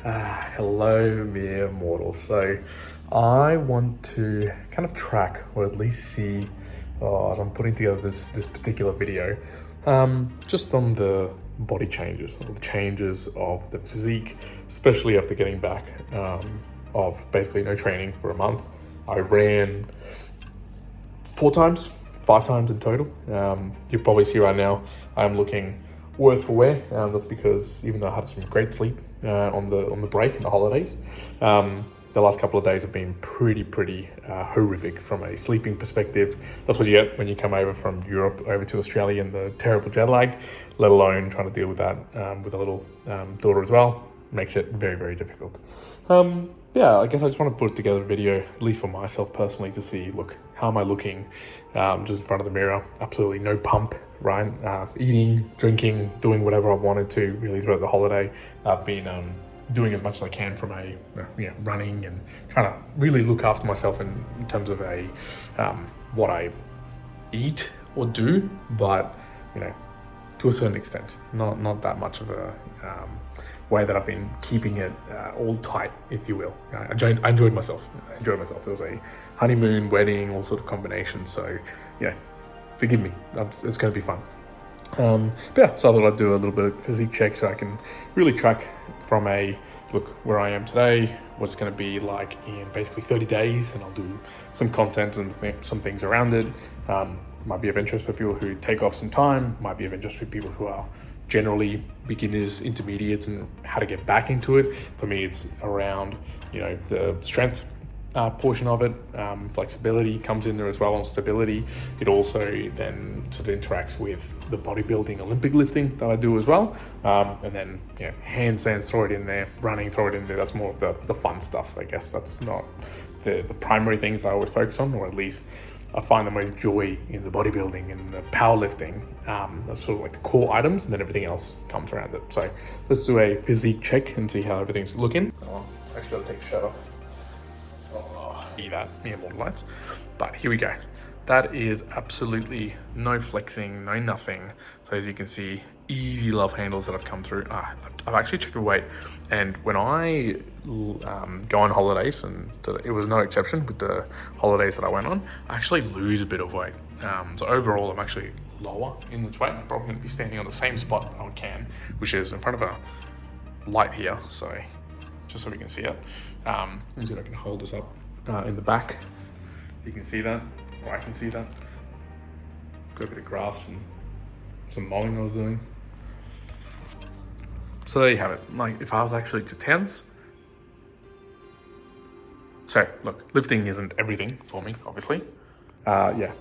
Hello, mere mortals. So I want to kind of track, or at least see, as I'm putting together this particular video, just on the body changes, or the changes of the physique, especially after getting back of basically no training for a month. I ran 5 times in total. You'll probably see right now I'm looking worse for wear. That's because even though I had some great sleep on the break and the holidays, the last couple of days have been pretty horrific from a sleeping perspective. That's what you get when you come over from Europe over to Australia and the terrible jet lag, let alone trying to deal with that with a little daughter as well. Makes it very difficult. Yeah, I guess I just want to put together a video, at least for myself personally, to see, look, how am I looking just in front of the mirror? Absolutely no pump, right? Eating, drinking, doing whatever I wanted to really throughout the holiday. I've been doing as much as I can from running and trying to really look after myself in terms of what I eat or do, but to a certain extent, not that much of a way that I've been keeping it all tight, if you will. I enjoyed myself. It was a honeymoon, wedding, all sort of combinations. So forgive me. It's going to be fun. So I thought I'd do a little bit of physique check so I can really track from look where I am today, what's going to be like in basically 30 days, and I'll do some content and some things around it. Might be of interest for people who take off some time, might be of interest for people who are generally beginners, intermediates, and how to get back into it. For me, it's around the strength portion of it. Flexibility comes in there as well, and stability. It also then sort of interacts with the bodybuilding, Olympic lifting that I do as well. And then handstands, throw it in there, running, throw it in there. That's more of the fun stuff, I guess. That's not the primary things I always focus on, or at least I find the most joy in the bodybuilding and the powerlifting. That's sort of like the core items, and then everything else comes around it. So let's do a physique check and see how everything's looking. I actually got to take the shirt off. See that, more lights. But here we go. That is absolutely no flexing, no nothing. So as you can see, easy love handles that have come through. I've actually checked the weight, and when I go on holidays, and it was no exception with the holidays that I went on, I actually lose a bit of weight. So overall, I'm actually lower in the weight. I'm probably going to be standing on the same spot I can, which is in front of a light here. So just so we can see it. Let me see if I can hold this up in the back. You can see that, or I can see that. Got a bit of grass and some mowing I was doing. So there you have it. Like, if I was actually to tens. So look, lifting isn't everything for me, obviously.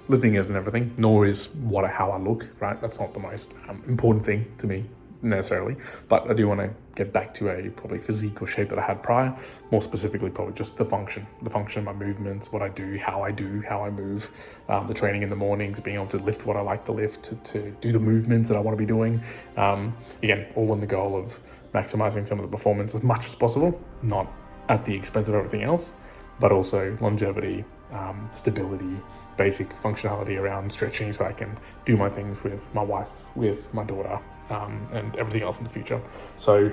Lifting isn't everything, nor is how I look, right? That's not the most important thing to me necessarily, but I do want to get back to a probably physique or shape that I had prior. More specifically, probably just the function of my movements, what I do, how I move, the training in the mornings, being able to lift what I like to lift, to do the movements that I want to be doing. Again, all in the goal of maximizing some of the performance as much as possible, not at the expense of everything else, but also longevity, stability, basic functionality around stretching, so I can do my things with my wife, with my daughter, and everything else in the future. So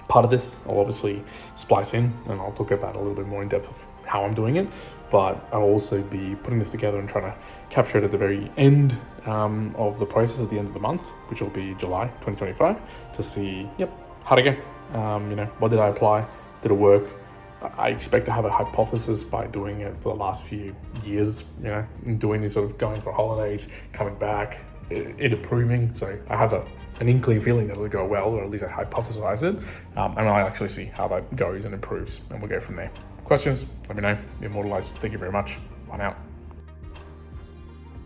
part of this I'll obviously splice in, and I'll talk about a little bit more in depth of how I'm doing it, but I'll also be putting this together and trying to capture it at the very end of the process at the end of the month, which will be July 2025, to see how'd it go. What did I apply? Did it work? I expect to have a hypothesis by doing it for the last few years, and doing this sort of going for holidays, coming back, it improving. So I have an inkling feeling that it'll go well, or at least I hypothesize it, and I'll actually see how that goes and improves, and we'll go from there. Questions, let me know. Immortalized, thank you very much. Bye now.